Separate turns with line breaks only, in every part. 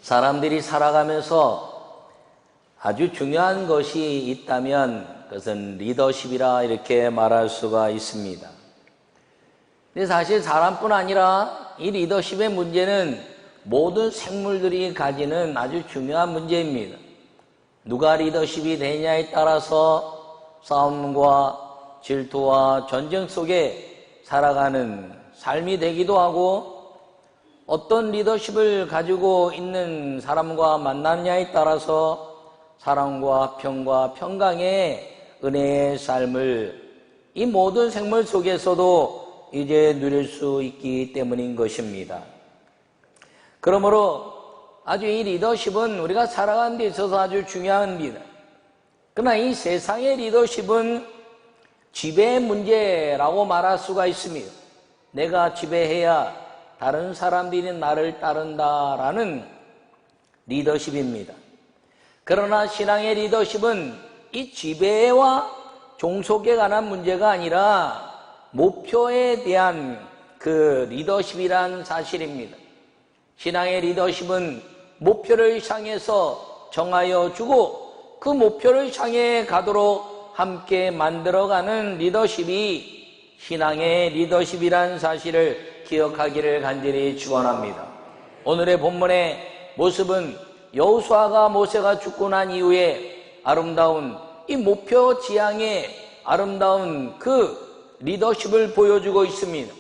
사람들이 살아가면서 아주 중요한 것이 있다면 그것은 리더십이라 이렇게 말할 수가 있습니다. 근데 사실 사람뿐 아니라 이 리더십의 문제는 모든 생물들이 가지는 아주 중요한 문제입니다. 누가 리더십이 되냐에 따라서 싸움과 질투와 전쟁 속에 살아가는 삶이 되기도 하고, 어떤 리더십을 가지고 있는 사람과 만나느냐에 따라서 사랑과 평과 평강의 은혜의 삶을 이 모든 생물 속에서도 이제 누릴 수 있기 때문인 것입니다. 그러므로 아주 이 리더십은 우리가 살아가는 데 있어서 아주 중요합니다. 그러나 이 세상의 리더십은 지배의 문제라고 말할 수가 있습니다. 내가 지배해야 다른 사람들이 나를 따른다라는 리더십입니다. 그러나 신앙의 리더십은 이 지배와 종속에 관한 문제가 아니라 목표에 대한 그 리더십이란 사실입니다. 신앙의 리더십은 목표를 향해서 정하여 주고 그 목표를 향해 가도록 함께 만들어가는 리더십이 신앙의 리더십이란 사실을 기억하기를 간절히 축원합니다. 오늘의 본문의 모습은 여호수아가 모세가 죽고 난 이후에 아름다운 이 목표 지향의 아름다운 그 리더십을 보여주고 있습니다.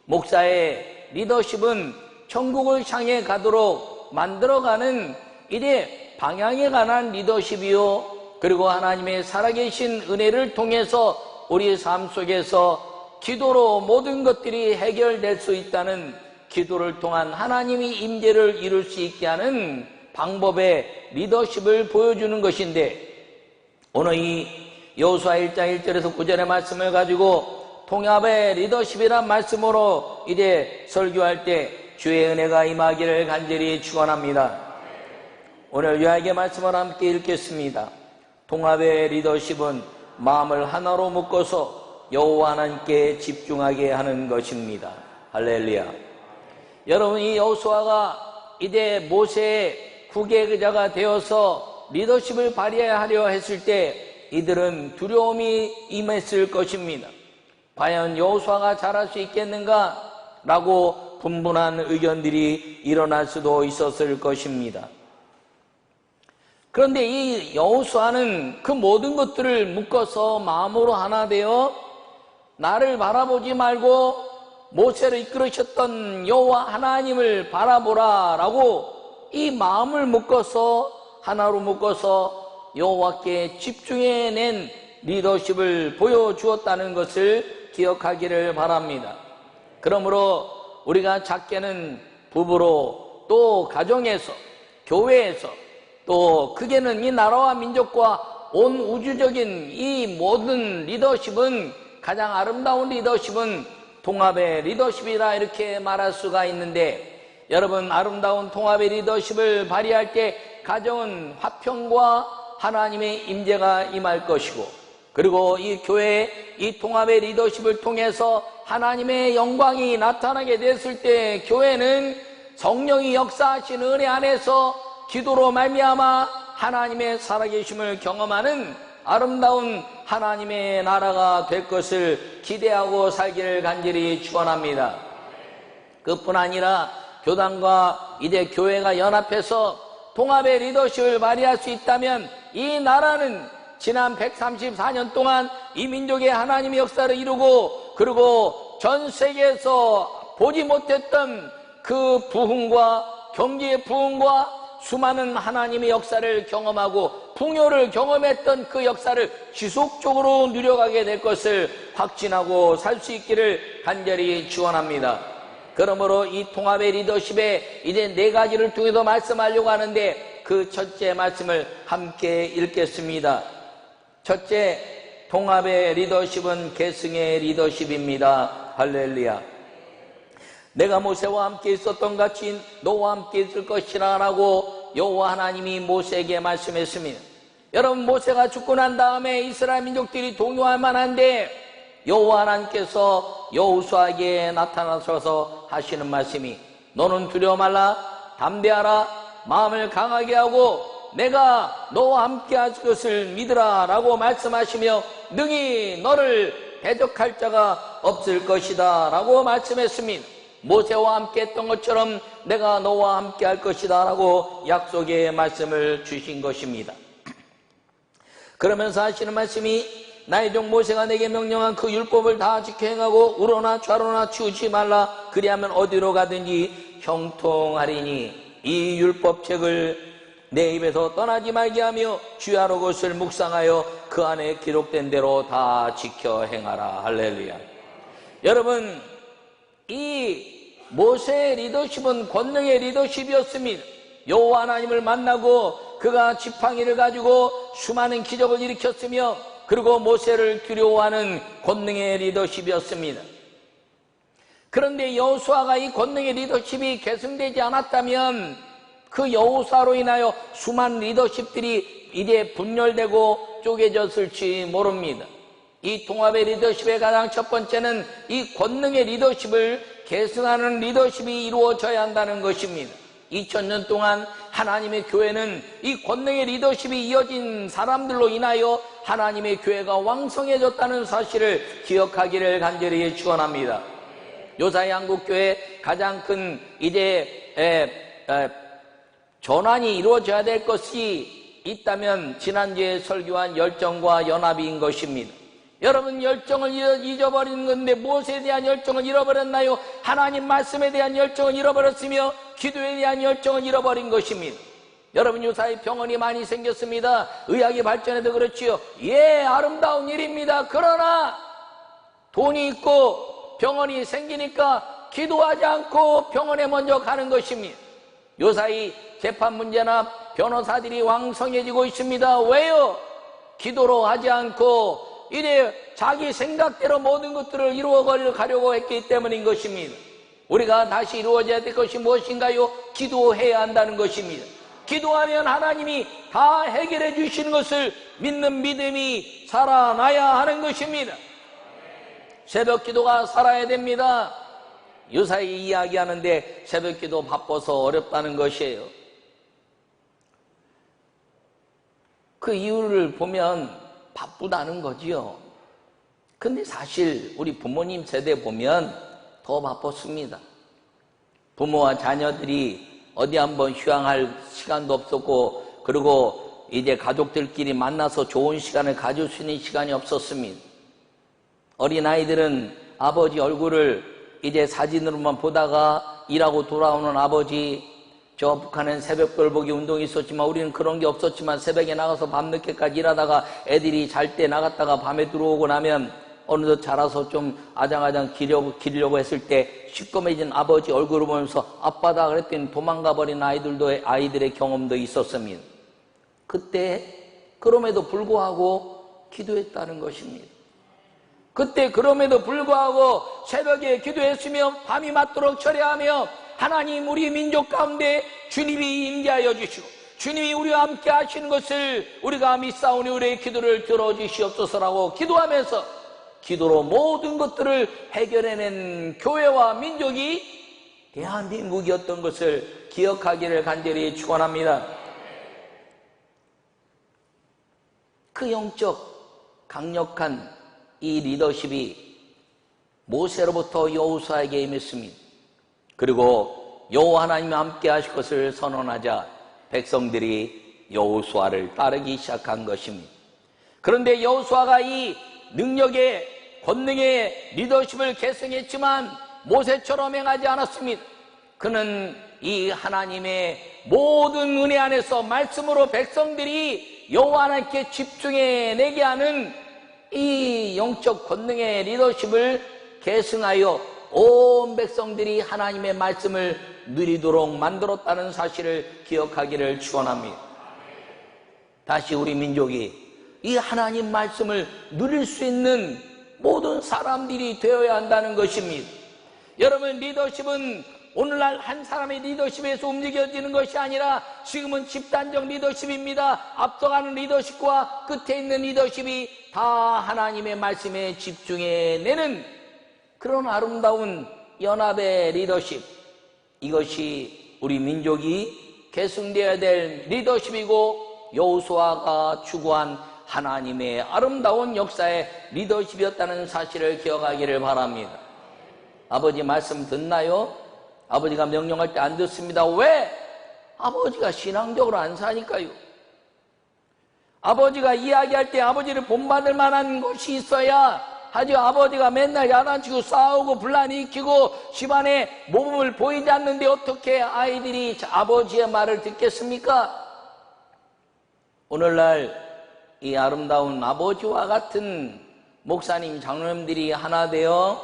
목사의 리더십은 천국을 향해 가도록 만들어가는 이래 방향에 관한 리더십이요, 그리고 하나님의 살아계신 은혜를 통해서 우리의 삶 속에서 기도로 모든 것들이 해결될 수 있다는, 기도를 통한 하나님이 임재를 이룰 수 있게 하는 방법의 리더십을 보여주는 것인데, 오늘 이 여호수아 1장 1절에서 9절의 말씀을 가지고 통합의 리더십이란 말씀으로 이제 설교할 때 주의 은혜가 임하기를 간절히 축원합니다. 오늘 요약의 말씀을 함께 읽겠습니다. 통합의 리더십은 마음을 하나로 묶어서 여호와 하나님께 집중하게 하는 것입니다. 할렐루야. 여러분, 이 여호수아가 이제 모세의 국외의자가 되어서 리더십을 발휘하려 했을 때 이들은 두려움이 임했을 것입니다. 과연 여호수아가 잘할 수 있겠는가? 라고 분분한 의견들이 일어날 수도 있었을 것입니다. 그런데 이 여호수아는 그 모든 것들을 묶어서 마음으로 하나 되어 나를 바라보지 말고 모세를 이끌으셨던 여호와 하나님을 바라보라 라고 이 마음을 묶어서 하나로 묶어서 여호와께 집중해낸 리더십을 보여주었다는 것을 기억하기를 바랍니다. 그러므로 우리가 작게는 부부로, 또 가정에서, 교회에서, 또 크게는 이 나라와 민족과 온 우주적인 이 모든 리더십은, 가장 아름다운 리더십은 통합의 리더십이라 이렇게 말할 수가 있는데, 여러분, 아름다운 통합의 리더십을 발휘할 때 가정은 화평과 하나님의 임재가 임할 것이고, 그리고 이 교회의 이 통합의 리더십을 통해서 하나님의 영광이 나타나게 됐을 때 교회는 성령이 역사하신 은혜 안에서 기도로 말미암아 하나님의 살아계심을 경험하는 아름다운 하나님의 나라가 될 것을 기대하고 살기를 간절히 축원합니다. 그뿐 아니라 교단과 이제 교회가 연합해서 통합의 리더십을 발휘할 수 있다면 이 나라는 지난 134년 동안 이 민족의 하나님의 역사를 이루고, 그리고 전 세계에서 보지 못했던 그 부흥과 경제의 부흥과 수많은 하나님의 역사를 경험하고 풍요를 경험했던 그 역사를 지속적으로 누려가게 될 것을 확신하고 살 수 있기를 간절히 축원합니다. 그러므로 이 통합의 리더십에 이제 4가지를 통해서 말씀하려고 하는데, 그 첫째 말씀을 함께 읽겠습니다. 첫째, 통합의 리더십은 계승의 리더십입니다. 할렐루야. 내가 모세와 함께 있었던 같이 너와 함께 있을 것이라 라고 여호와 하나님이 모세에게 말씀했습니다. 여러분, 모세가 죽고 난 다음에 이스라엘 민족들이 동요할 만한데 여호와 하나님께서 여호수아에게 나타나셔서 하시는 말씀이, 너는 두려워 말라, 담대하라, 마음을 강하게 하고 내가 너와 함께 할 것을 믿으라 라고 말씀하시며 능히 너를 대적할 자가 없을 것이다 라고 말씀했습니다. 모세와 함께 했던 것처럼 내가 너와 함께 할 것이다 라고 약속의 말씀을 주신 것입니다. 그러면서 하시는 말씀이 나의 종 모세가 내게 명령한 그 율법을 다 지켜 행하고 우로나 좌로나 치우지 말라. 그리하면 어디로 가든지 형통하리니 이 율법책을 내 입에서 떠나지 말게 하며 주야로 그것을 묵상하여 그 안에 기록된 대로 다 지켜 행하라. 할렐루야. 여러분, 이 모세의 리더십은 권능의 리더십이었습니다. 여호와 하나님을 만나고 그가 지팡이를 가지고 수많은 기적을 일으켰으며 그리고 모세를 두려워하는 권능의 리더십이었습니다. 그런데 여호수아가 이 권능의 리더십이 계승되지 않았다면 그 여호수아로 인하여 수많은 리더십들이 이제 분열되고 쪼개졌을지 모릅니다. 이 통합의 리더십의 가장 첫 번째는 이 권능의 리더십을 계승하는 리더십이 이루어져야 한다는 것입니다. 2000년 동안 하나님의 교회는 이 권능의 리더십이 이어진 사람들로 인하여 하나님의 교회가 왕성해졌다는 사실을 기억하기를 간절히 축원합니다. 요사이 한국교회 가장 큰 전환이 이루어져야 될 것이 있다면 지난주에 설교한 열정과 연합인 것입니다. 여러분, 열정을 잊어버린 건데 무엇에 대한 열정을 잃어버렸나요? 하나님 말씀에 대한 열정을 잃어버렸으며 기도에 대한 열정을 잃어버린 것입니다. 여러분, 요사이 병원이 많이 생겼습니다. 의학이 발전해도 그렇지요. 예, 아름다운 일입니다. 그러나 돈이 있고 병원이 생기니까 기도하지 않고 병원에 먼저 가는 것입니다. 요사이 재판 문제나 변호사들이 왕성해지고 있습니다. 왜요? 기도로 하지 않고 이래 자기 생각대로 모든 것들을 이루어가려고 했기 때문인 것입니다. 우리가 다시 이루어져야 될 것이 무엇인가요? 기도해야 한다는 것입니다. 기도하면 하나님이 다 해결해 주시는 것을 믿는 믿음이 살아나야 하는 것입니다. 새벽 기도가 살아야 됩니다. 요사이 이야기하는데 새벽 기도 바빠서 어렵다는 것이에요. 그 이유를 보면 바쁘다는 거지요. 근데 사실 우리 부모님 세대 보면 더 바빴습니다. 부모와 자녀들이 어디 한번 휴양할 시간도 없었고, 그리고 이제 가족들끼리 만나서 좋은 시간을 가질 수 있는 시간이 없었습니다. 어린아이들은 아버지 얼굴을 이제 사진으로만 보다가 일하고 돌아오는 아버지, 저 북한엔 새벽별 보기 운동이 있었지만 우리는 그런 게 없었지만 새벽에 나가서 밤늦게까지 일하다가 애들이 잘 때 나갔다가 밤에 들어오고 나면 어느덧 자라서 좀 아장아장 기르려고 했을 때 시꺼매진 아버지 얼굴을 보면서 아빠다 그랬더니 도망가 버린 아이들의 경험도 있었습니다. 그때 그럼에도 불구하고 기도했다는 것입니다. 그때 그럼에도 불구하고 새벽에 기도했으며 밤이 맞도록 철야하며 하나님, 우리 민족 가운데 주님이 임재하여 주시고 주님이 우리와 함께 하시는 것을 우리가 믿사오니 우리의 기도를 들어주시옵소서라고 기도하면서 기도로 모든 것들을 해결해낸 교회와 민족이 대한민국이었던 것을 기억하기를 간절히 축원합니다. 그 영적 강력한 이 리더십이 모세로부터 여호수아에게 임했습니다. 그리고 여호와 하나님과 함께 하실 것을 선언하자 백성들이 여호수아를 따르기 시작한 것입니다. 그런데 여호수아가 이 능력의 권능의 리더십을 계승했지만 모세처럼 행하지 않았습니다. 그는 이 하나님의 모든 은혜 안에서 말씀으로 백성들이 여호와 하나님께 집중해내게 하는 이 영적 권능의 리더십을 계승하여 온 백성들이 하나님의 말씀을 누리도록 만들었다는 사실을 기억하기를 축원합니다. 다시 우리 민족이 이 하나님 말씀을 누릴 수 있는 모든 사람들이 되어야 한다는 것입니다. 여러분, 리더십은 오늘날 한 사람의 리더십에서 움직여지는 것이 아니라 지금은 집단적 리더십입니다. 앞서가는 리더십과 끝에 있는 리더십이 다 하나님의 말씀에 집중해내는 그런 아름다운 연합의 리더십, 이것이 우리 민족이 계승되어야 될 리더십이고 여호수아가 추구한 하나님의 아름다운 역사의 리더십이었다는 사실을 기억하기를 바랍니다. 아버지 말씀 듣나요? 아버지가 명령할 때 안 듣습니다. 왜? 아버지가 신앙적으로 안 사니까요. 아버지가 이야기할 때 아버지를 본받을 만한 것이 있어야 하지. 아버지가 맨날 야단치고 싸우고 분란 일으키고 집안에 모범을 보이지 않는데 어떻게 아이들이 아버지의 말을 듣겠습니까? 오늘날 이 아름다운 아버지와 같은 목사님, 장로님들이 하나 되어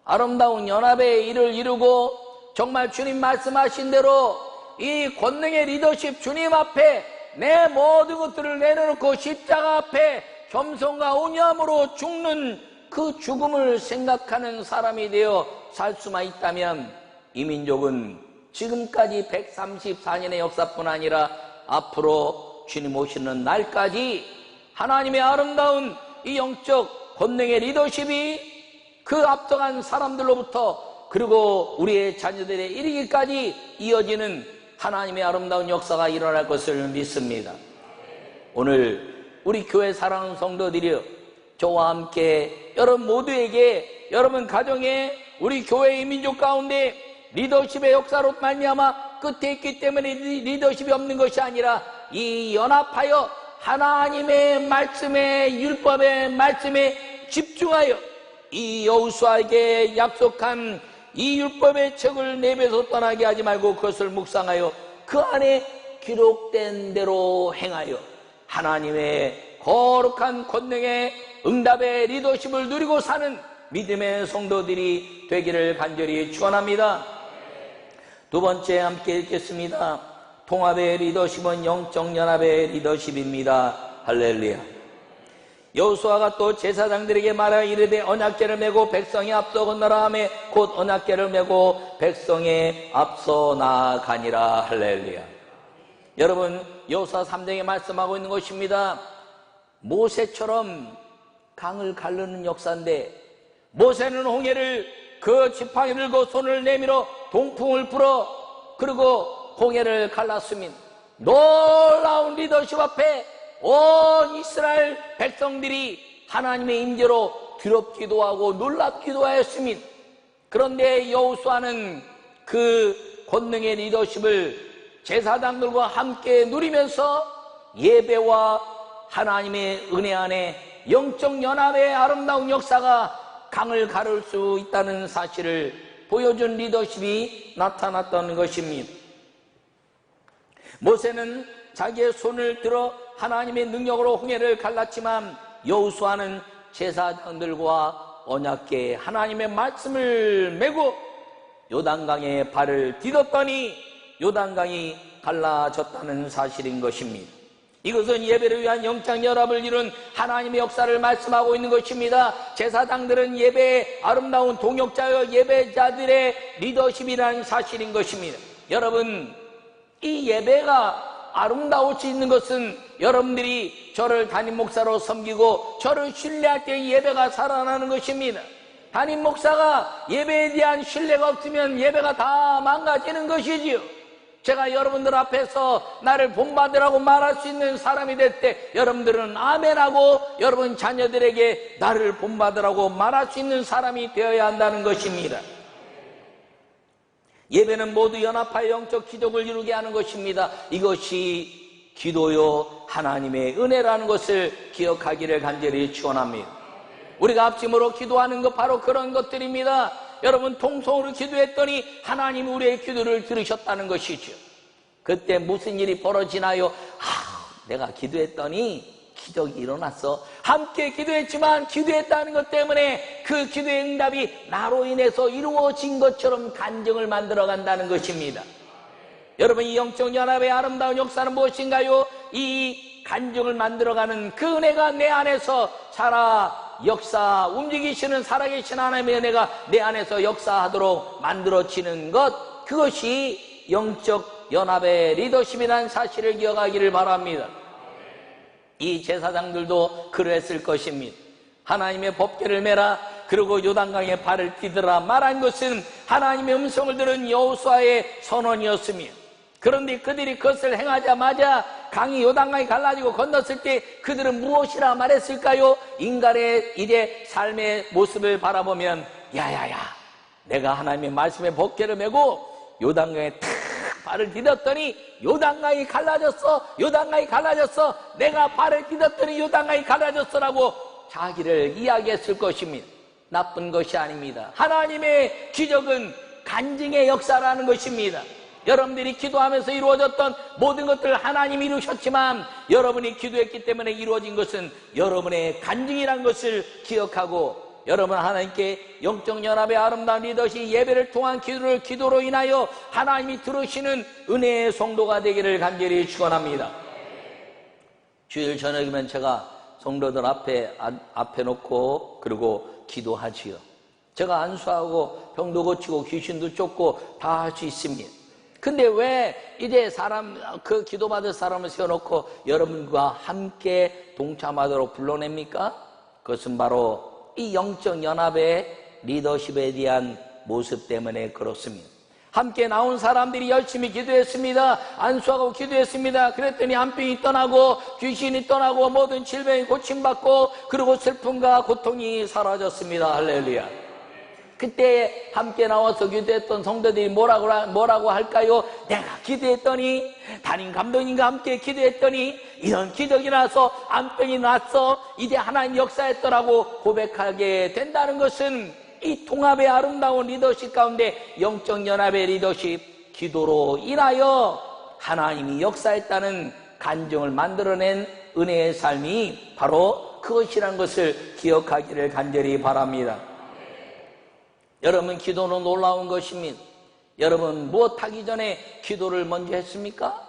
아름다운 연합의 일을 이루고 정말 주님 말씀하신 대로 이 권능의 리더십, 주님 앞에 내 모든 것들을 내려놓고 십자가 앞에 겸손과 온유함으로 죽는 그 죽음을 생각하는 사람이 되어 살 수만 있다면 이 민족은 지금까지 134년의 역사뿐 아니라 앞으로 주님 오시는 날까지 하나님의 아름다운 이 영적 권능의 리더십이 그 앞서간 사람들로부터 그리고 우리의 자녀들의 이르기까지 이어지는 하나님의 아름다운 역사가 일어날 것을 믿습니다. 오늘 우리 교회 사랑하는 성도들이여, 저와 함께 여러분 모두에게 여러분 가정에 우리 교회의 민족 가운데 리더십의 역사로 말미암아 끝에 있기 때문에 리더십이 없는 것이 아니라 이 연합하여 하나님의 말씀에, 율법의 말씀에 집중하여 이 여호수아에게 약속한 이 율법의 책을 내뱉어 떠나게 하지 말고 그것을 묵상하여 그 안에 기록된 대로 행하여 하나님의 거룩한 권능의 응답의 리더십을 누리고 사는 믿음의 성도들이 되기를 간절히 축원합니다. 두 번째 함께 읽겠습니다. 통합의 리더십은 영적 연합의 리더십입니다. 할렐루야. 여호수아가 또 제사장들에게 말하여 이르되 언약궤를 메고 백성이 앞서 건너라 하매 곧 언약궤를 메고 백성에 앞서 나아가니라. 할렐루야. 여러분, 여호수아 3장에 말씀하고 있는 것입니다. 모세처럼 강을 가르는 역사인데, 모세는 홍해를 그 지팡이 들고 손을 내밀어 동풍을 불어 그리고 홍해를 갈랐습니다. 놀라운 리더십 앞에 온 이스라엘 백성들이 하나님의 임재로 두렵기도 하고 놀랍기도 하였습니다. 그런데 여호수아는 그 권능의 리더십을 제사장들과 함께 누리면서 예배와 하나님의 은혜 안에 영적 연합의 아름다운 역사가 강을 가를 수 있다는 사실을 보여준 리더십이 나타났던 것입니다. 모세는 자기의 손을 들어 하나님의 능력으로 홍해를 갈랐지만 여호수아는 제사장들과 언약궤에 하나님의 말씀을 메고 요단강에 발을 디뎠더니 요단강이 갈라졌다는 사실인 것입니다. 이것은 예배를 위한 영적 연합을 이룬 하나님의 역사를 말씀하고 있는 것입니다. 제사장들은 예배의 아름다운 동역자여 예배자들의 리더십이라는 사실인 것입니다. 여러분, 이 예배가 아름다울 수 있는 것은 여러분들이 저를 담임 목사로 섬기고 저를 신뢰할 때 예배가 살아나는 것입니다. 담임 목사가 예배에 대한 신뢰가 없으면 예배가 다 망가지는 것이지요. 제가 여러분들 앞에서 나를 본받으라고 말할 수 있는 사람이 될 때 여러분들은 아멘하고 여러분 자녀들에게 나를 본받으라고 말할 수 있는 사람이 되어야 한다는 것입니다. 예배는 모두 연합하여 영적 기적을 이루게 하는 것입니다. 이것이 기도요 하나님의 은혜라는 것을 기억하기를 간절히 축원합니다. 우리가 앞짐으로 기도하는 것 바로 그런 것들입니다. 여러분, 통성으로 기도했더니 하나님 우리의 기도를 들으셨다는 것이죠. 그때 무슨 일이 벌어지나요? 내가 기도했더니 기적이 일어났어. 함께 기도했지만 기도했다는 것 때문에 그 기도의 응답이 나로 인해서 이루어진 것처럼 간증을 만들어 간다는 것입니다. 여러분, 이 영적 연합의 아름다운 역사는 무엇인가요? 이 간증을 만들어가는 그 은혜가 내 안에서 역사 움직이시는 살아계신 하나님의 은혜가 내 안에서 역사하도록 만들어지는 것, 그것이 영적 연합의 리더십이라는 사실을 기억하기를 바랍니다. 이 제사장들도 그랬을 것입니다. 하나님의 법궤를 메라 그리고 요단강에 발을 디드라 말한 것은 하나님의 음성을 들은 여호수아의 선언이었으며 그런데 그들이 그것을 행하자마자 강이 요단강이 갈라지고 건넜을 때 그들은 무엇이라 말했을까요? 인간의 이제 삶의 모습을 바라보면 야야야, 내가 하나님의 말씀에 법궤를 메고 요단강에 탁 발을 디뎠더니 요단강이 갈라졌어. 요단강이 갈라졌어. 내가 발을 디뎠더니 요단강이 갈라졌어라고 자기를 이야기했을 것입니다. 나쁜 것이 아닙니다. 하나님의 기적은 간증의 역사라는 것입니다. 여러분들이 기도하면서 이루어졌던 모든 것들 하나님이 이루셨지만 여러분이 기도했기 때문에 이루어진 것은 여러분의 간증이라는 것을 기억하고, 여러분 하나님께 영적 연합의 아름다운 리더십 예배를 통한 기도로 인하여 하나님이 들으시는 은혜의 성도가 되기를 간절히 축원합니다. 주일 저녁이면 제가 성도들 앞에 놓고 그리고 기도하지요. 제가 안수하고 병도 고치고 귀신도 쫓고 다 할 수 있습니다. 근데 왜 이제 그 기도받을 사람을 세워놓고 여러분과 함께 동참하도록 불러냅니까? 그것은 바로 이 영적 연합의 리더십에 대한 모습 때문에 그렇습니다. 함께 나온 사람들이 열심히 기도했습니다. 안수하고 기도했습니다. 그랬더니 한병이 떠나고 귀신이 떠나고 모든 질병이 고침받고 그리고 슬픔과 고통이 사라졌습니다. 할렐루야. 그때 함께 나와서 기도했던 성도들이 뭐라고 할까요? 내가 기도했더니, 담임 감독님과 함께 기도했더니 이런 기적이 나서 암병이 났어. 이제 하나님 역사했더라고 고백하게 된다는 것은 이 통합의 아름다운 리더십 가운데 영적 연합의 리더십, 기도로 인하여 하나님이 역사했다는 간증을 만들어낸 은혜의 삶이 바로 그것이라는 것을 기억하기를 간절히 바랍니다. 여러분, 기도는 놀라운 것입니다. 여러분, 무엇하기 전에 기도를 먼저 했습니까?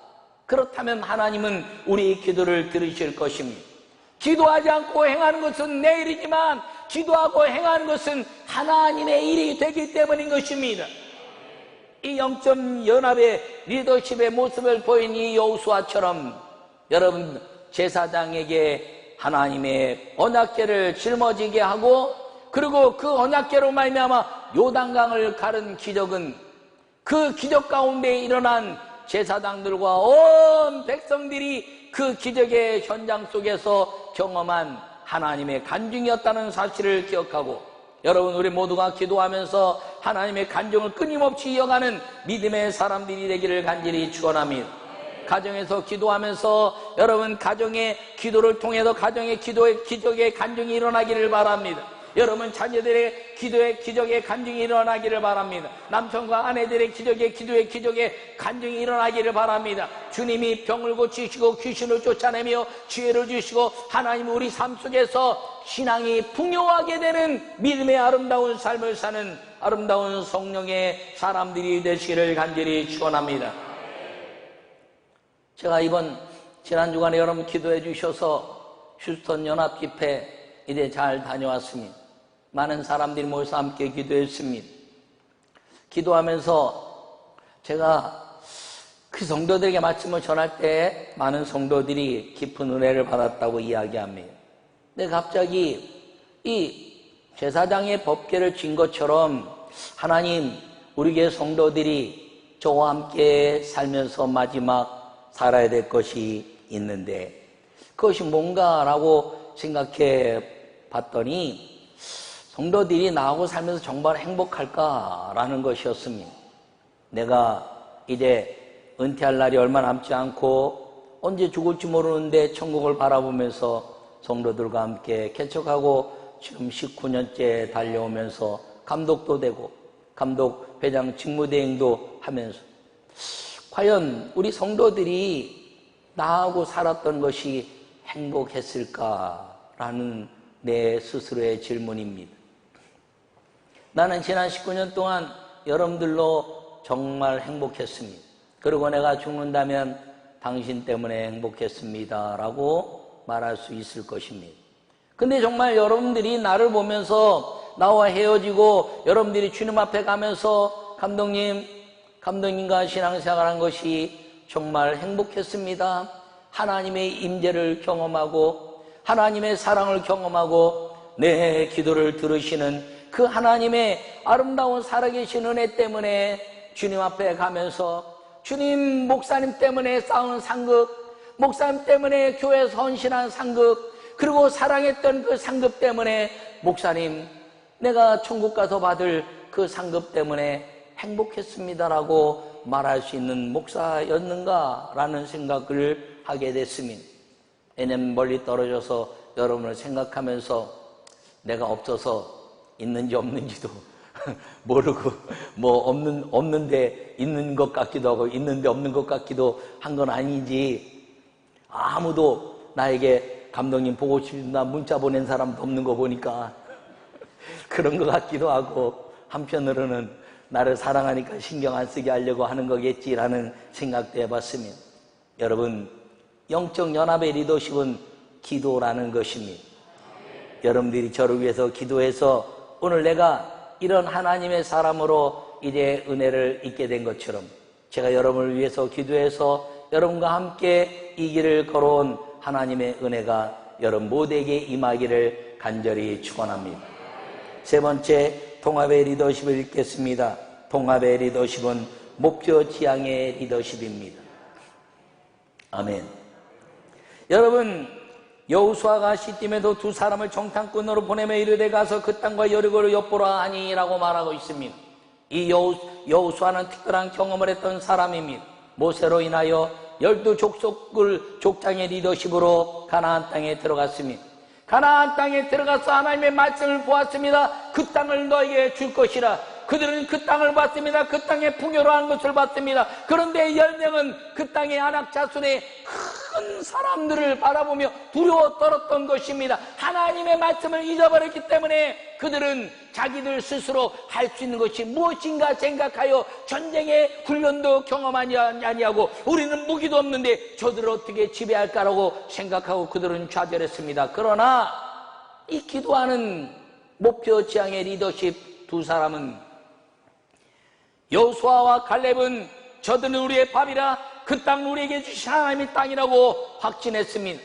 그렇다면 하나님은 우리의 기도를 들으실 것입니다. 기도하지 않고 행하는 것은 내 일이지만 기도하고 행하는 것은 하나님의 일이 되기 때문인 것입니다. 이 영적 연합의 리더십의 모습을 보인 이 여호수아처럼 여러분, 제사장에게 하나님의 언약궤를 짊어지게 하고 그리고 그 언약궤로 말미암아 요단강을 가른 기적은 그 기적 가운데 일어난 제사장들과 온 백성들이 그 기적의 현장 속에서 경험한 하나님의 간증이었다는 사실을 기억하고, 여러분, 우리 모두가 기도하면서 하나님의 간증을 끊임없이 이어가는 믿음의 사람들이 되기를 간절히 축원합니다. 가정에서 기도하면서 여러분, 가정의 기도를 통해서 가정의 기적의 간증이 일어나기를 바랍니다. 여러분, 자녀들의 기도의 기적의 간증이 일어나기를 바랍니다. 남편과 아내들의 기도의 간증이 일어나기를 바랍니다. 주님이 병을 고치시고 귀신을 쫓아내며 지혜를 주시고 하나님 우리 삶 속에서 신앙이 풍요하게 되는 믿음의 아름다운 삶을 사는 아름다운 성령의 사람들이 되시기를 간절히 축원합니다. 제가 지난 주간에 여러분 기도해 주셔서 휴스턴 연합 집회 이제 잘 다녀왔습니다. 많은 사람들이 모여서 함께 기도했습니다. 기도하면서 제가 그 성도들에게 말씀을 전할 때 많은 성도들이 깊은 은혜를 받았다고 이야기합니다. 근데 갑자기 이 제사장의 법궤를 쥔 것처럼 하나님, 우리 교회 성도들이 저와 함께 살면서 마지막 살아야 될 것이 있는데 그것이 뭔가라고 생각해 봤더니 성도들이 나하고 살면서 정말 행복할까라는 것이었습니다. 내가 이제 은퇴할 날이 얼마 남지 않고 언제 죽을지 모르는데 천국을 바라보면서 성도들과 함께 개척하고 지금 19년째 달려오면서 감독도 되고 감독 회장 직무대행도 하면서 과연 우리 성도들이 나하고 살았던 것이 행복했을까라는 내 스스로의 질문입니다. 나는 지난 19년 동안 여러분들로 정말 행복했습니다. 그리고 내가 죽는다면 당신 때문에 행복했습니다 라고 말할 수 있을 것입니다. 근데 정말 여러분들이 나를 보면서 나와 헤어지고 여러분들이 주님 앞에 가면서 감독님과 신앙생활한 것이 정말 행복했습니다. 하나님의 임재를 경험하고 하나님의 사랑을 경험하고 내 기도를 들으시는 그 하나님의 아름다운 살아계신 은혜 때문에 주님 앞에 가면서 주님, 목사님 때문에 쌓은 상급, 목사님 때문에 교회에서 헌신한 상급, 그리고 사랑했던 그 상급 때문에 목사님, 내가 천국 가서 받을 그 상급 때문에 행복했습니다라고 말할 수 있는 목사였는가라는 생각을 하게 됐습니다. 왜냐면 멀리 떨어져서 여러분을 생각하면서 내가 없어서 있는지 없는지도 모르고 뭐 없는데 있는 것 같기도 하고 있는데 없는 것 같기도 한 건 아닌지, 아무도 나에게 감독님 보고 싶다 문자 보낸 사람도 없는 거 보니까 그런 것 같기도 하고, 한편으로는 나를 사랑하니까 신경 안 쓰게 하려고 하는 거겠지라는 생각도 해봤습니다. 여러분, 영적 연합의 리더십은 기도라는 것입니다. 여러분들이 저를 위해서 기도해서 오늘 내가 이런 하나님의 사람으로 이제 은혜를 잊게 된 것처럼, 제가 여러분을 위해서 기도해서 여러분과 함께 이 길을 걸어온 하나님의 은혜가 여러분 모두에게 임하기를 간절히 축원합니다. 세 번째, 통합의 리더십을 읽겠습니다. 통합의 리더십은 목표 지향의 리더십입니다. 아멘. 여러분, 여호수아가 시딤에도 두 사람을 정탐꾼으로 보내며 이르되 가서 그 땅과 여리고를 엿보라 하니라고 말하고 있습니다. 이 여호수아는 특별한 경험을 했던 사람입니다. 모세로 인하여 12족속을 족장의 리더십으로 가나안 땅에 들어갔습니다. 가나안 땅에 들어가서 하나님의 말씀을 보았습니다. 그 땅을 너에게 줄 것이라. 그들은 그 땅을 봤습니다. 그 땅에 풍요로운 것을 봤습니다. 그런데 10명은 그 땅의 아낙 자손의 큰 사람들을 바라보며 두려워 떨었던 것입니다. 하나님의 말씀을 잊어버렸기 때문에 그들은 자기들 스스로 할 수 있는 것이 무엇인가 생각하여 전쟁의 훈련도 경험하지 아니하고 우리는 무기도 없는데 저들을 어떻게 지배할까라고 생각하고 그들은 좌절했습니다. 그러나 이 기도하는 목표 지향의 리더십 두 사람은, 여호수아와 갈렙은 저들은 우리의 밥이라 그 땅 우리에게 주신 하나님의 땅이라고 확신했습니다.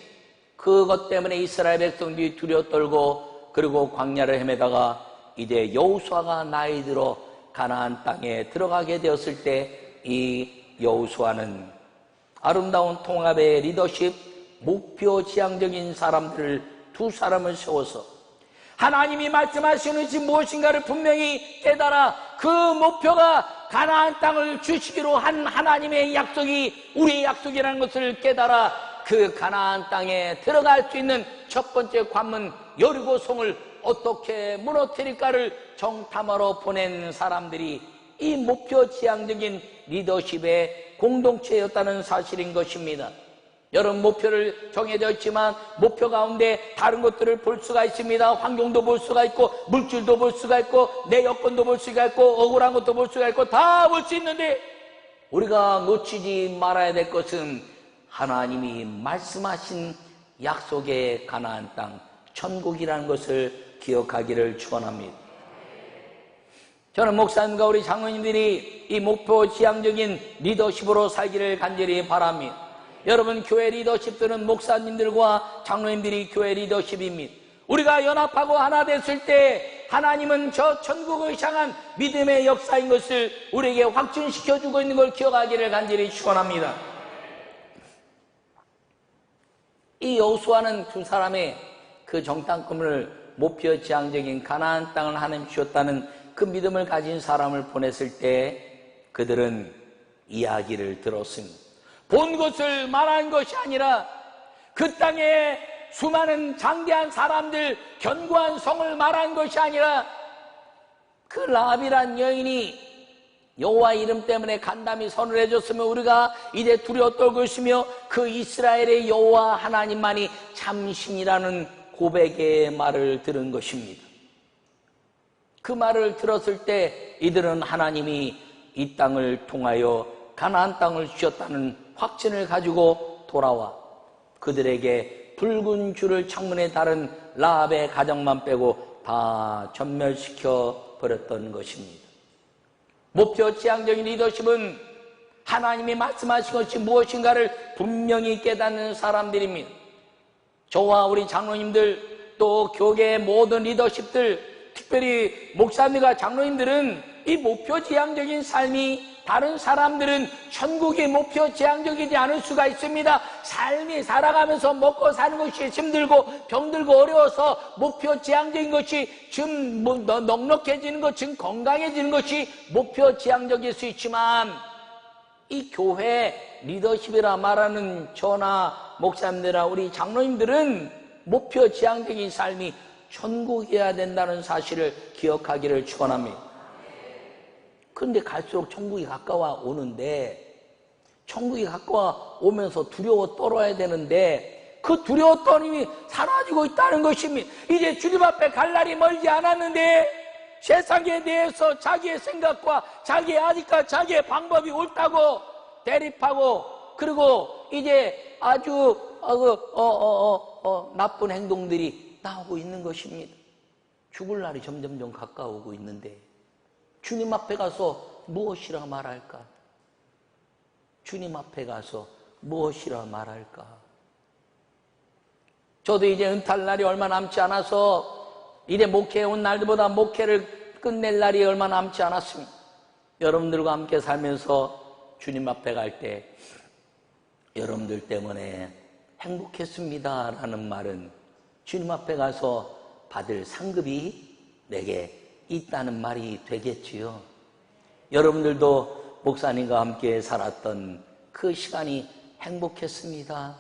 그것 때문에 이스라엘 백성들이 두려워 떨고 그리고 광야를 헤매다가 이제 여호수아가 나이 들어 가나안 땅에 들어가게 되었을 때 이 여호수아는 아름다운 통합의 리더십, 목표 지향적인 사람들을 두 사람을 세워서 하나님이 말씀하시는 것이 무엇인가를 분명히 깨달아 그 목표가 가나안 땅을 주시기로 한 하나님의 약속이 우리의 약속이라는 것을 깨달아 그 가나안 땅에 들어갈 수 있는 첫 번째 관문 여리고성을 어떻게 무너뜨릴까를 정탐하러 보낸 사람들이 이 목표 지향적인 리더십의 공동체였다는 사실인 것입니다. 여러분, 목표를 정해져 있지만 목표 가운데 다른 것들을 볼 수가 있습니다. 환경도 볼 수가 있고 물질도 볼 수가 있고 내 여건도 볼 수가 있고 억울한 것도 볼 수가 있고 다 볼 수 있는데, 우리가 놓치지 말아야 될 것은 하나님이 말씀하신 약속의 가나안 땅 천국이라는 것을 기억하기를 축원합니다. 저는 목사님과 우리 장로님들이 이 목표 지향적인 리더십으로 살기를 간절히 바랍니다. 여러분, 교회 리더십들은 목사님들과 장로님들이 교회 리더십입니다. 우리가 연합하고 하나 됐을 때 하나님은 저 천국을 향한 믿음의 역사인 것을 우리에게 확증시켜주고 있는 걸 기억하기를 간절히 축원합니다. 이 여호수아는 두 사람의 그 정탐꾼을 목표 지향적인 가나안 땅을 하나님 주셨다는 그 믿음을 가진 사람을 보냈을 때 그들은 이야기를 들었습니다. 본 것을 말한 것이 아니라 그 땅에 수많은 장대한 사람들, 견고한 성을 말한 것이 아니라 그 라합이란 여인이 여호와 이름 때문에 간담이 선을 해줬으면 우리가 이제 두려워 떨고 있으며 그 이스라엘의 여호와 하나님만이 참신이라는 고백의 말을 들은 것입니다. 그 말을 들었을 때 이들은 하나님이 이 땅을 통하여 가나안 땅을 주셨다는 확신을 가지고 돌아와 그들에게 붉은 줄을 창문에 달은 라합의 가정만 빼고 다 전멸시켜 버렸던 것입니다. 목표 지향적인 리더십은 하나님이 말씀하신 것이 무엇인가를 분명히 깨닫는 사람들입니다. 저와 우리 장로님들 또 교계의 모든 리더십들, 특별히 목사님과 장로님들은 이 목표 지향적인 삶이 다른 사람들은 천국이 목표 지향적이지 않을 수가 있습니다. 삶이 살아가면서 먹고 사는 것이 힘들고 병들고 어려워서 목표 지향적인 것이 좀 넉넉해지는 것, 좀 건강해지는 것이 목표 지향적일 수 있지만 이 교회 리더십이라 말하는 저나 목사님들이나 우리 장로님들은 목표 지향적인 삶이 천국이어야 된다는 사실을 기억하기를 축원합니다. 그런데 갈수록 천국이 가까워 오는데, 천국이 가까워 오면서 두려워 떨어야 되는데 그 두려워 떨림이 사라지고 있다는 것입니다. 이제 주님 앞에 갈 날이 멀지 않았는데 세상에 대해서 자기의 생각과 자기의 아직까지 자기의 방법이 옳다고 대립하고, 그리고 이제 아주 나쁜 행동들이 나오고 있는 것입니다. 죽을 날이 점점점 가까우고 있는데 주님 앞에 가서 무엇이라 말할까? 주님 앞에 가서 무엇이라 말할까? 저도 이제 은퇴할 날이 얼마 남지 않아서 이제 목회에 온 날보다 목회를 끝낼 날이 얼마 남지 않았습니다. 여러분들과 함께 살면서 주님 앞에 갈 때 여러분들 때문에 행복했습니다 라는 말은 주님 앞에 가서 받을 상급이 내게 있다는 말이 되겠지요. 여러분들도 목사님과 함께 살았던 그 시간이 행복했습니다.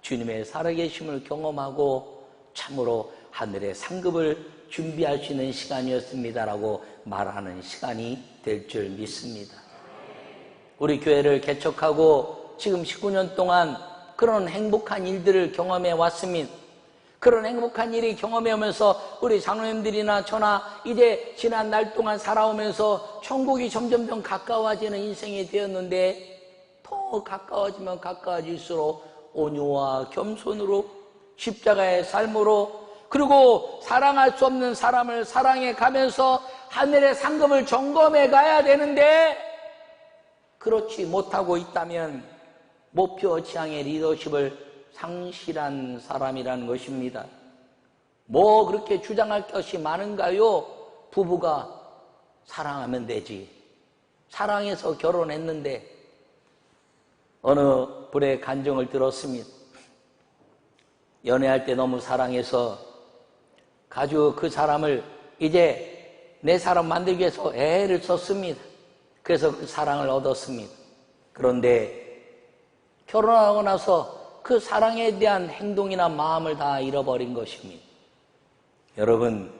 주님의 살아계심을 경험하고 참으로 하늘의 상급을 준비할 수 있는 시간이었습니다라고 말하는 시간이 될 줄 믿습니다. 우리 교회를 개척하고 지금 19년 동안 그런 행복한 일들을 경험해 왔습니다. 그런 행복한 일이 경험해 오면서 우리 장로님들이나 저나 이제 지난 날 동안 살아오면서 천국이 점점점 가까워지는 인생이 되었는데, 더 가까워지면 가까워질수록 온유와 겸손으로 십자가의 삶으로, 그리고 사랑할 수 없는 사람을 사랑해 가면서 하늘의 상급을 점검해 가야 되는데 그렇지 못하고 있다면 목표 지향의 리더십을 상실한 사람이라는 것입니다. 뭐 그렇게 주장할 것이 많은가요? 부부가 사랑하면 되지. 사랑해서 결혼했는데 어느 불의 간증을 들었습니다. 연애할 때 너무 사랑해서 아주 그 사람을 이제 내 사람 만들기 위해서 애를 썼습니다. 그래서 그 사랑을 얻었습니다. 그런데 결혼하고 나서 그 사랑에 대한 행동이나 마음을 다 잃어버린 것입니다. 여러분,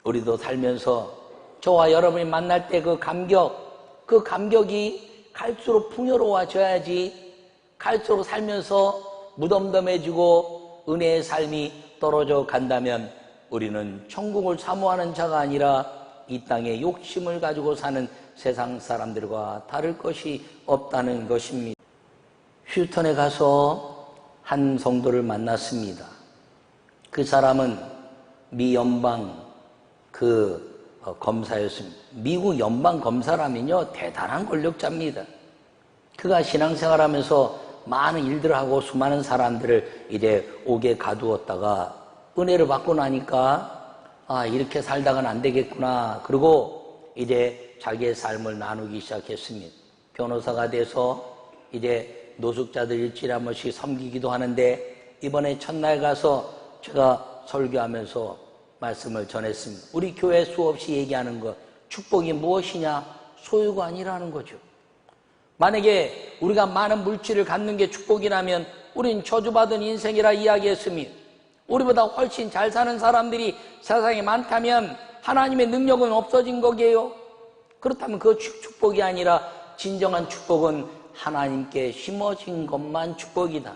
우리도 살면서 저와 여러분이 만날 때 그 감격이 갈수록 풍요로워져야지, 갈수록 살면서 무덤덤해지고 은혜의 삶이 떨어져 간다면 우리는 천국을 사모하는 자가 아니라 이 땅에 욕심을 가지고 사는 세상 사람들과 다를 것이 없다는 것입니다. 휴턴에 가서 한 성도를 만났습니다. 그 사람은 미 연방 검사였습니다. 미국 연방 검사라면요, 대단한 권력자입니다. 그가 신앙생활하면서 많은 일들을 하고 수많은 사람들을 이제 옥에 가두었다가 은혜를 받고 나니까 이렇게 살다가는 안 되겠구나. 그리고 이제 자기의 삶을 나누기 시작했습니다. 변호사가 돼서 이제 노숙자들 일주일에 한 번씩 섬기기도 하는데, 이번에 첫날 가서 제가 설교하면서 말씀을 전했습니다. 우리 교회 수없이 얘기하는 것, 축복이 무엇이냐? 소유가 아니라는 거죠. 만약에 우리가 많은 물질을 갖는 게 축복이라면 우린 저주받은 인생이라 이야기했습니다. 우리보다 훨씬 잘 사는 사람들이 세상에 많다면 하나님의 능력은 없어진 거게요. 그렇다면 그 축복이 아니라 진정한 축복은 하나님께 심어진 것만 축복이다.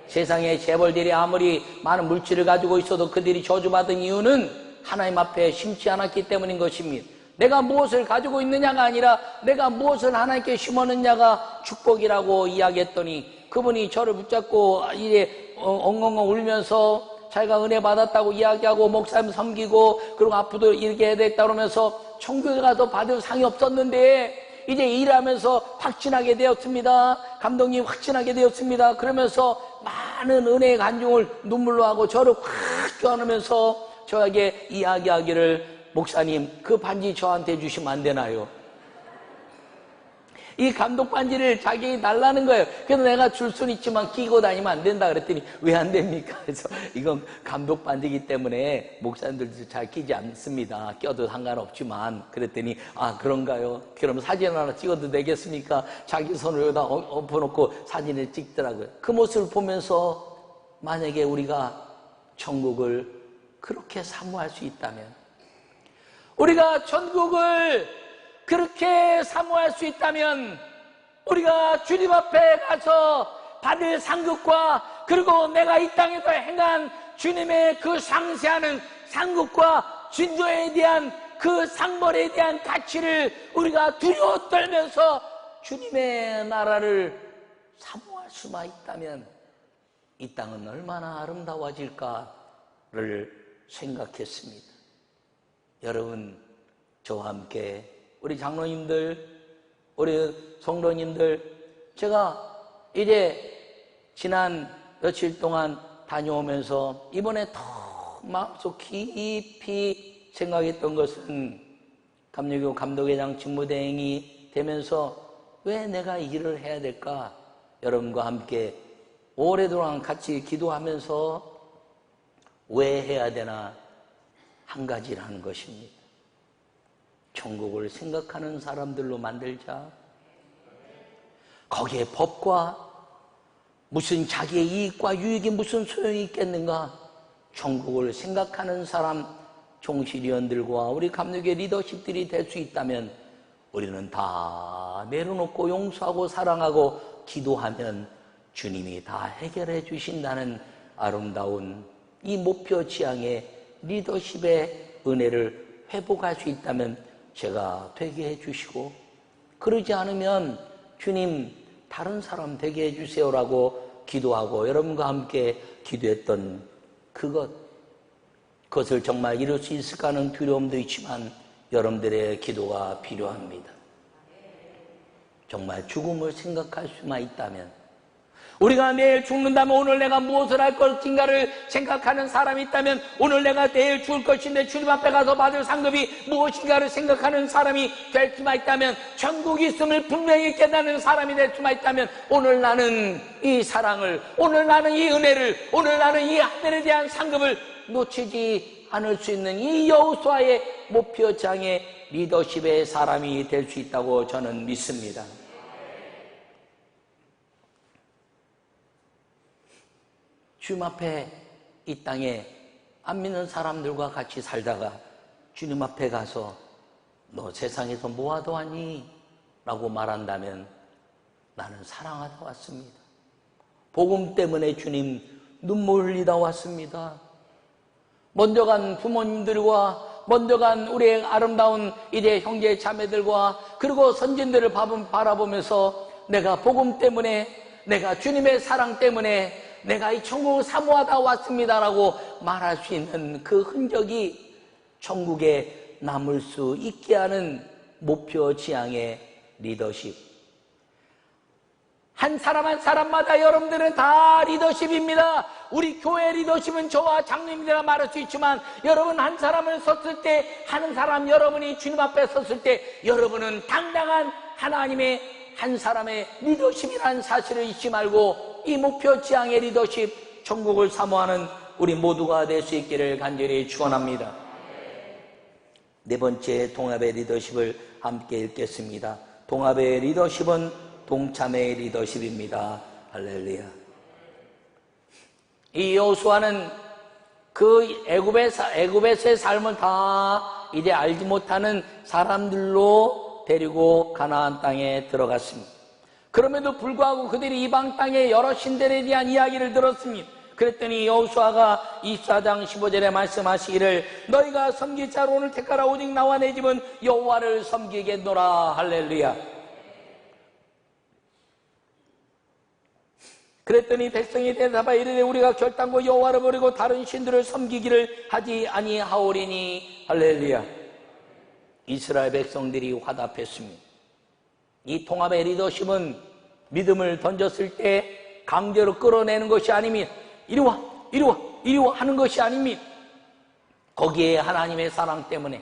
세상의 재벌들이 아무리 많은 물질을 가지고 있어도 그들이 저주받은 이유는 하나님 앞에 심지 않았기 때문인 것입니다. 내가 무엇을 가지고 있느냐가 아니라 내가 무엇을 하나님께 심었느냐가 축복이라고 이야기했더니 그분이 저를 붙잡고 이제 엉엉엉 울면서 자기가 은혜 받았다고 이야기하고 목사님 섬기고 그리고 앞으로도 이렇게 해야 되겠다 그러면서 천국에 가서 받을 상이 없었는데 이제 일하면서 확신하게 되었습니다. 감독님 확신하게 되었습니다. 그러면서 많은 은혜의 간증을 눈물로 하고 저를 확 껴안으면서 저에게 이야기하기를, 목사님 그 반지 저한테 주시면 안 되나요? 이 감독 반지를 자기 달라는 거예요. 그래서 내가 줄 수는 있지만 끼고 다니면 안 된다 그랬더니 왜 안 됩니까? 그래서 이건 감독 반지이기 때문에 목사님들도 잘 끼지 않습니다. 껴도 상관없지만. 그랬더니 아 그런가요? 그럼 사진 하나 찍어도 되겠습니까? 자기 손을 여기다 엎어놓고 사진을 찍더라고요. 그 모습을 보면서 만약에 우리가 천국을 그렇게 사모할 수 있다면, 우리가 천국을 그렇게 사모할 수 있다면, 우리가 주님 앞에 가서 받을 상급과, 그리고 내가 이 땅에서 행한 주님의 그 상세하는 상급과 진조에 대한 그 상벌에 대한 가치를 우리가 두려워 떨면서 주님의 나라를 사모할 수만 있다면 이 땅은 얼마나 아름다워질까를 생각했습니다. 여러분, 저와 함께 우리 장로님들, 우리 성도님들, 제가 이제 지난 며칠 동안 다녀오면서 이번에 더 마음속 깊이 생각했던 것은 감리교 감독회장 직무대행이 되면서 왜 내가 이 일을 해야 될까? 여러분과 함께 오랫동안 같이 기도하면서 왜 해야 되나 한 가지라는 것입니다. 천국을 생각하는 사람들로 만들자. 거기에 법과 무슨 자기의 이익과 유익이 무슨 소용이 있겠는가? 천국을 생각하는 사람, 종실위원들과 우리 감리교의 리더십들이 될 수 있다면 우리는 다 내려놓고 용서하고 사랑하고 기도하면 주님이 다 해결해 주신다는 아름다운 이 목표 지향의 리더십의 은혜를 회복할 수 있다면 제가 되게 해주시고, 그러지 않으면 주님 다른 사람 되게 해주세요라고 기도하고 여러분과 함께 기도했던 그것을 정말 이룰 수 있을까 하는 두려움도 있지만 여러분들의 기도가 필요합니다. 정말 죽음을 생각할 수만 있다면, 우리가 내일 죽는다면 오늘 내가 무엇을 할 것인가를 생각하는 사람이 있다면, 오늘 내가 내일 죽을 것인데 주님 앞에 가서 받을 상급이 무엇인가를 생각하는 사람이 될 수만 있다면, 천국이 있음을 분명히 깨닫는 사람이 될 수만 있다면, 오늘 나는 이 사랑을, 오늘 나는 이 은혜를, 오늘 나는 이 하늘에 대한 상급을 놓치지 않을 수 있는 이 여호수아의 목표장의 리더십의 사람이 될 수 있다고 저는 믿습니다. 주님 앞에 이 땅에 안 믿는 사람들과 같이 살다가 주님 앞에 가서 너 세상에서 뭐하다 왔니? 라고 말한다면 나는 사랑하다 왔습니다. 복음 때문에 주님 눈물 흘리다 왔습니다. 먼저 간 부모님들과 먼저 간 우리의 아름다운 이제 형제 자매들과 그리고 선진들을 바라보면서 내가 복음 때문에, 내가 주님의 사랑 때문에 내가 이 천국을 사모하다 왔습니다라고 말할 수 있는 그 흔적이 천국에 남을 수 있게 하는 목표 지향의 리더십. 한 사람 한 사람마다 여러분들은 다 리더십입니다. 우리 교회 리더십은 저와 장로님들이라 말할 수 있지만, 여러분 한 사람을 섰을 때, 한 사람 여러분이 주님 앞에 섰을 때 여러분은 당당한 하나님의 한 사람의 리더십이라는 사실을 잊지 말고 이 목표 지향의 리더십, 천국을 사모하는 우리 모두가 될 수 있기를 간절히 축원합니다. 네 번째, 동합의 리더십을 함께 읽겠습니다. 동합의 리더십은 동참의 리더십입니다. 할렐루야. 이 여호수아는 그 애굽에서의 삶을 다 이제 알지 못하는 사람들로 데리고 가나안 땅에 들어갔습니다. 그럼에도 불구하고 그들이 이방 땅의 여러 신들에 대한 이야기를 들었습니다. 그랬더니 여호수아가 24장 15절에 말씀하시기를 너희가 섬길 자로 오늘 택하라. 오직 나와 내 집은 여호와를 섬기겠노라. 할렐루야. 그랬더니 백성이 대답하여 이르되 우리가 결단코 여호와를 버리고 다른 신들을 섬기기를 하지 아니하오리니. 할렐루야. 이스라엘 백성들이 화답했습니다. 이 통합의 리더십은 믿음을 던졌을 때 강제로 끌어내는 것이 아닙니다. 이리와 이리와 이리와 하는 것이 아닙니다. 거기에 하나님의 사랑 때문에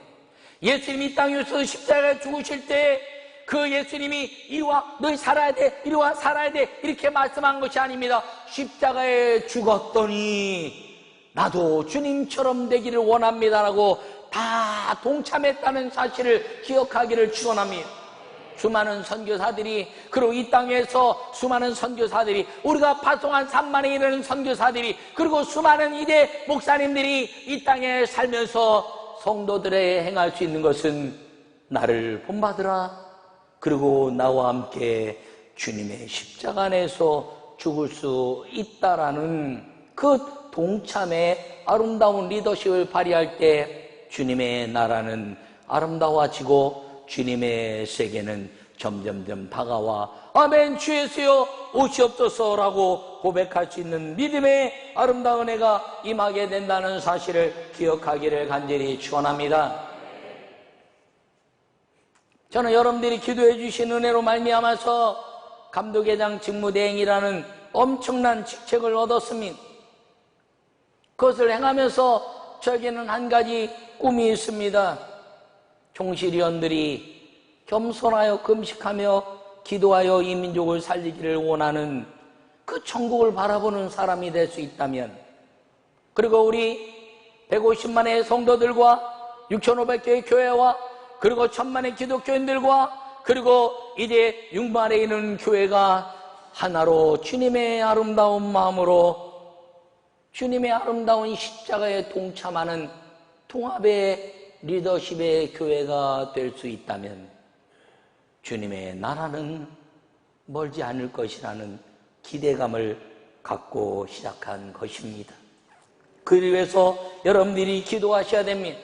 예수님이 이 땅에 오셔서 십자가에 죽으실 때 그 예수님이 이리와 너희 살아야 돼, 이리와 살아야 돼 이렇게 말씀한 것이 아닙니다. 십자가에 죽었더니 나도 주님처럼 되기를 원합니다라고 다 동참했다는 사실을 기억하기를 축원합니다. 수많은 선교사들이, 그리고 이 땅에서 수많은 선교사들이, 우리가 파송한 3만에 이르는 선교사들이, 그리고 수많은 이대 목사님들이 이 땅에 살면서 성도들의 행할 수 있는 것은 나를 본받으라, 그리고 나와 함께 주님의 십자가 안에서 죽을 수 있다라는 그 동참의 아름다운 리더십을 발휘할 때 주님의 나라는 아름다워지고 주님의 세계는 점점점 다가와 아멘 주 예수여 오시옵소서라고 고백할 수 있는 믿음의 아름다운 은혜가 임하게 된다는 사실을 기억하기를 간절히 축원합니다. 저는 여러분들이 기도해 주신 은혜로 말미암아서 감독회장 직무대행이라는 엄청난 직책을 얻었습니다. 그것을 행하면서 저에게는 한 가지 꿈이 있습니다. 총실위원들이 겸손하여 금식하며 기도하여 이 민족을 살리기를 원하는 그 천국을 바라보는 사람이 될 수 있다면, 그리고 우리 150만의 성도들과 6,500개의 교회와 그리고 1,000만의 기독교인들과 그리고 이제 6만에 있는 교회가 하나로 주님의 아름다운 마음으로 주님의 아름다운 십자가에 동참하는 통합의 리더십의 교회가 될 수 있다면 주님의 나라는 멀지 않을 것이라는 기대감을 갖고 시작한 것입니다. 그를 위해서 여러분들이 기도하셔야 됩니다.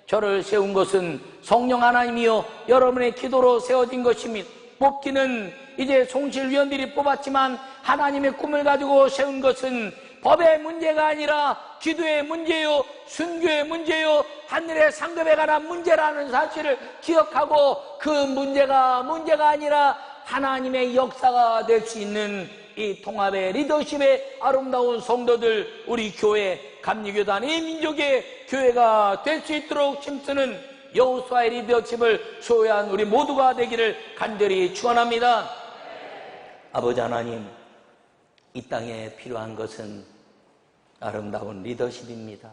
저를 세운 것은 성령 하나님이요 여러분의 기도로 세워진 것입니다. 뽑기는 이제 송실위원들이 뽑았지만 하나님의 꿈을 가지고 세운 것은 법의 문제가 아니라 기도의 문제요, 순교의 문제요, 하늘의 상급에 관한 문제라는 사실을 기억하고 그 문제가 아니라 하나님의 역사가 될 수 있는 이 통합의 리더십의 아름다운 성도들, 우리 교회, 감리교단, 이 민족의 교회가 될 수 있도록 힘쓰는 여호수아의 리더십을 소유한 우리 모두가 되기를 간절히 축원합니다. 아버지 하나님, 이 땅에 필요한 것은 아름다운 리더십입니다.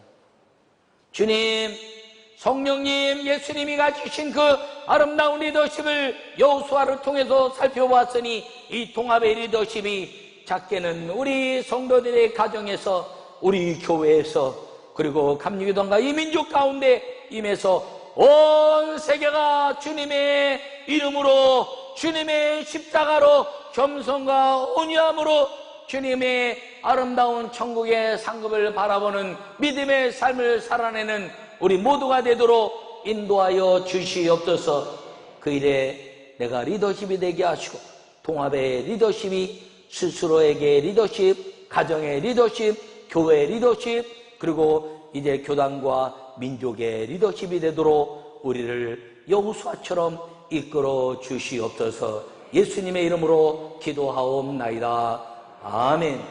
주님, 성령님, 예수님이 가지신 그 아름다운 리더십을 여호수아를 통해서 살펴보았으니 이 통합의 리더십이 작게는 우리 성도들의 가정에서, 우리 교회에서, 그리고 감리교단과 이 민족 가운데 임해서 온 세계가 주님의 이름으로, 주님의 십자가로, 겸손과 온유함으로 주님의 아름다운 천국의 상급을 바라보는 믿음의 삶을 살아내는 우리 모두가 되도록 인도하여 주시옵소서. 그 일에 내가 리더십이 되게 하시고, 통합의 리더십이 스스로에게 리더십, 가정의 리더십, 교회의 리더십, 그리고 이제 교단과 민족의 리더십이 되도록 우리를 여호수아처럼 이끌어 주시옵소서. 예수님의 이름으로 기도하옵나이다. 아멘.